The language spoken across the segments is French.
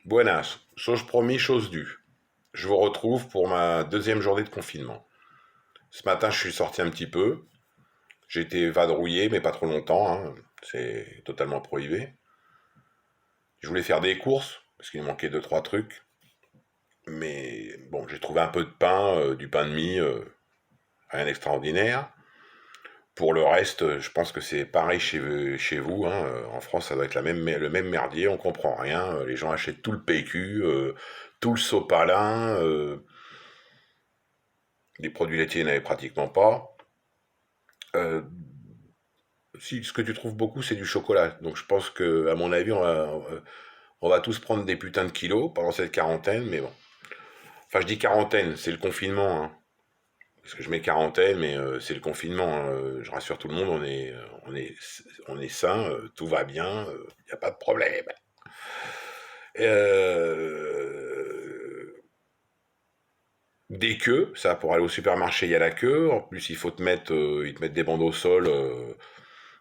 Buenas, chose promis, chose due. Je vous retrouve pour ma deuxième journée de confinement. Ce matin, je suis sorti un petit peu. J'ai été vadrouillé, mais pas trop longtemps, hein. C'est totalement prohibé. Je voulais faire des courses, parce qu'il me manquait deux, trois trucs. Mais bon, j'ai trouvé un peu de pain, du pain de mie, rien d'extraordinaire. Pour le reste, je pense que c'est pareil chez vous, hein. En France, ça doit être le même merdier, on comprend rien. Les gens achètent tout le PQ, tout le sopalin. Les produits laitiers, il n'y en avait pratiquement pas. Euh, Si, ce que tu trouves beaucoup, c'est du chocolat. Donc je pense que, à mon avis, on va tous prendre des putains de kilos pendant cette quarantaine, mais bon. Enfin, je dis quarantaine, c'est le confinement, hein. Parce que je mets quarantaine, mais c'est le confinement, hein. Je rassure tout le monde, on est sain, tout va bien, il n'y a pas de problème. Euh, des queues, ça, pour aller au supermarché, il y a la queue. En plus, ils te mettent des bandes au sol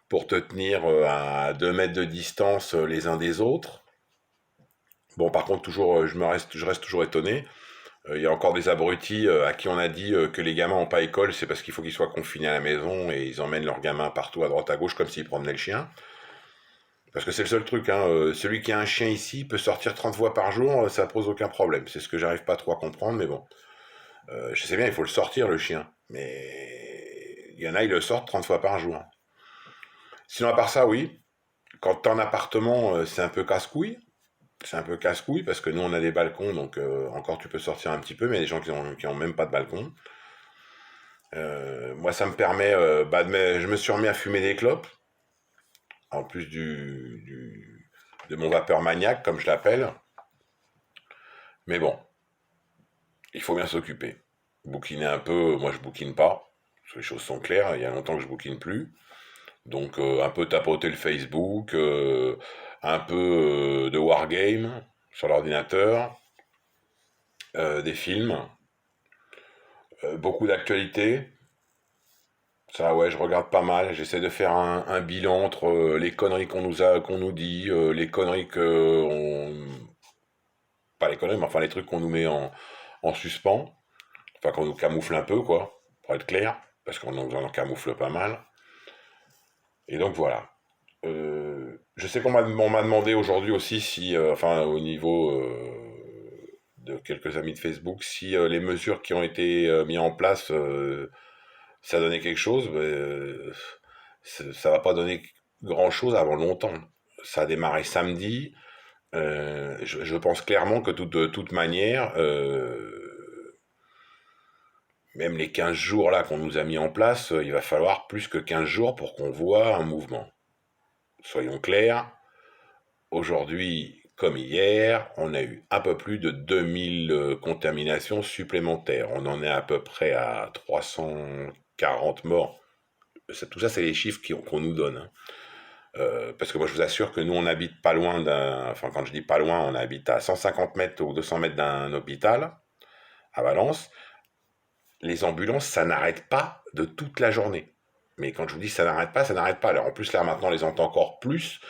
pour te tenir à 2 mètres de distance les uns des autres. Bon, par contre, toujours, je reste toujours étonné. Il y a encore des abrutis à qui on a dit que les gamins n'ont pas école, c'est parce qu'il faut qu'ils soient confinés à la maison et ils emmènent leurs gamins partout à droite à gauche comme s'ils promenaient le chien. Parce que c'est le seul truc, hein. Celui qui a un chien ici peut sortir 30 fois par jour, ça pose aucun problème. C'est ce que j'arrive pas trop à comprendre, mais bon. Je sais bien, il faut le sortir le chien. Mais il y en a, ils le sortent 30 fois par jour. Sinon, à part ça, oui. Quand t'es en appartement, c'est un peu casse-couille. C'est un peu casse-couille parce que nous on a des balcons, donc encore tu peux sortir un petit peu, mais il y a des gens qui ont même pas de balcon. Moi ça me permet, je me suis remis à fumer des clopes, en plus de mon vapeur maniaque, comme je l'appelle. Mais bon, il faut bien s'occuper. Bouquiner un peu, moi je bouquine pas, parce que les choses sont claires, il y a longtemps que je bouquine plus. Donc un peu tapoter le Facebook, un peu de wargame sur l'ordinateur, des films, beaucoup d'actualités. Ça, ouais, je regarde pas mal. J'essaie de faire un bilan entre les conneries qu'on nous dit, les conneries pas les conneries, mais enfin les trucs qu'on nous met en suspens. Enfin, qu'on nous camoufle un peu, quoi, pour être clair, parce qu'on nous en camoufle pas mal. Et donc voilà. Je sais on m'a demandé aujourd'hui aussi si, enfin, au niveau de quelques amis de Facebook, si les mesures qui ont été mises en place, ça donnait quelque chose. Ça va pas donner grand-chose avant longtemps. Ça a démarré samedi. Je pense clairement que de toute manière, même les 15 jours là qu'on nous a mis en place, il va falloir plus que 15 jours pour qu'on voit un mouvement. Soyons clairs, aujourd'hui comme hier, on a eu un peu plus de 2000 contaminations supplémentaires. On en est à peu près à 340 morts. Tout ça, c'est les chiffres qu'on nous donne, hein. Parce que moi, je vous assure que nous, on habite pas loin d'un. Enfin, quand je dis pas loin, on habite à 150 mètres ou 200 mètres d'un hôpital, à Valence. Les ambulances, ça n'arrête pas de toute la journée. Mais quand je vous dis ça n'arrête pas, ça n'arrête pas. Alors en plus, là, maintenant, on les entend encore plus,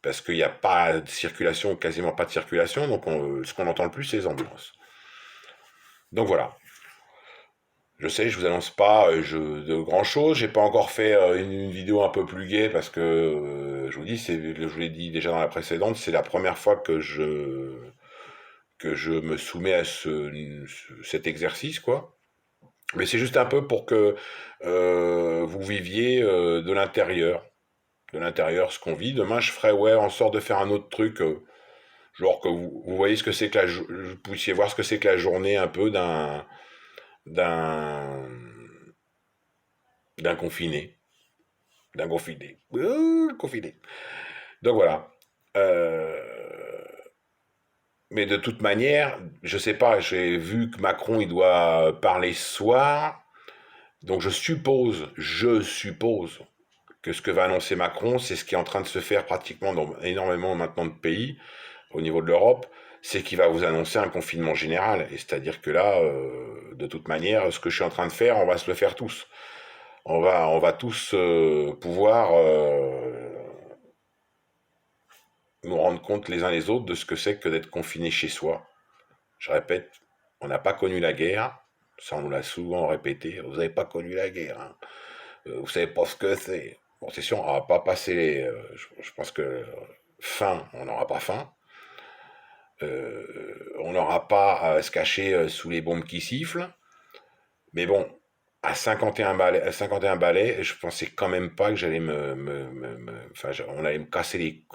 parce qu'il n'y a pas de circulation, quasiment pas de circulation. Donc, ce qu'on entend le plus, c'est les ambulances. Donc voilà. Je sais, je vous annonce pas de grand chose. J'ai pas encore fait une vidéo un peu plus gaie parce que je vous dis, je vous l'ai dit déjà dans la précédente, c'est la première fois que je me soumets à cet exercice, quoi. Mais c'est juste un peu pour que vous viviez de l'intérieur ce qu'on vit. Demain, je ferai ouais en sorte de faire un autre truc, genre que vous voyez ce que c'est que vous puissiez voir ce que c'est que la journée un peu d'un d'un confiné. D'un confiné. Confiné. Donc voilà. Euh, mais de toute manière, je sais pas, j'ai vu que Macron il doit parler ce soir. Donc je suppose que ce que va annoncer Macron, c'est ce qui est en train de se faire pratiquement dans énormément maintenant de pays au niveau de l'Europe, c'est qu'il va vous annoncer un confinement général. Et c'est-à-dire que là, de toute manière, ce que je suis en train de faire, on va se le faire tous. On va tous pouvoir nous rendre compte les uns les autres de ce que c'est que d'être confiné chez soi. Je répète, on n'a pas connu la guerre, ça on nous l'a souvent répété, vous n'avez pas connu la guerre, hein. Vous savez pas ce que c'est. Bon, c'est sûr, on va pas passer je pense que faim, on n'aura pas faim. On n'aura pas à se cacher sous les bombes qui sifflent. Mais bon, à 51 balais, je pensais quand même pas que j'allais enfin, on allait me casser les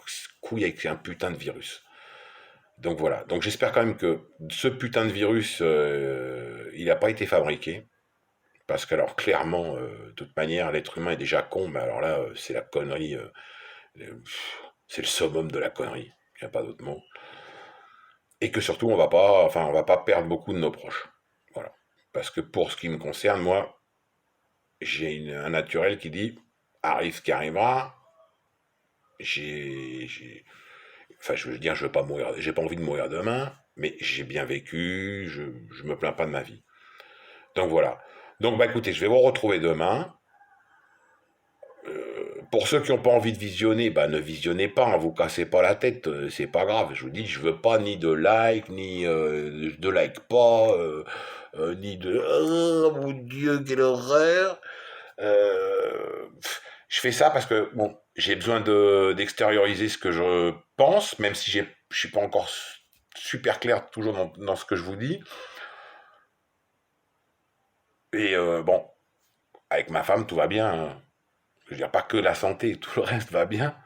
couilles avec un putain de virus. Donc voilà. Donc j'espère quand même que ce putain de virus, il n'a pas été fabriqué. Parce que alors clairement, de toute manière, l'être humain est déjà con, mais alors là, c'est la connerie, c'est le summum de la connerie. Il n'y a pas d'autre mot. Et que surtout, on va pas perdre beaucoup de nos proches. Voilà. Parce que pour ce qui me concerne, moi, un naturel qui dit, arrive ce qui arrivera, enfin, je veux dire, je veux pas mourir, j'ai pas envie de mourir demain, mais j'ai bien vécu, je me plains pas de ma vie. Donc voilà. Donc bah écoutez, je vais vous retrouver demain. Pour ceux qui n'ont pas envie de visionner, bah ne visionnez pas, hein, vous cassez pas la tête, c'est pas grave. Je vous dis, je veux pas ni de like, ni de like pas, ni de oh mon Dieu, quelle horreur. Je fais ça parce que bon, j'ai besoin d'extérioriser ce que je pense, même si je suis pas encore super clair toujours dans ce que je vous dis. Et bon, avec ma femme, tout va bien, hein. Je veux dire, pas que la santé, tout le reste va bien.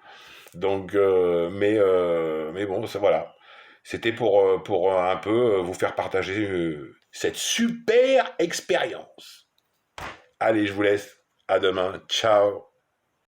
Donc, mais bon, ça, voilà. C'était pour un peu vous faire partager cette super expérience. Allez, je vous laisse. À demain. Ciao.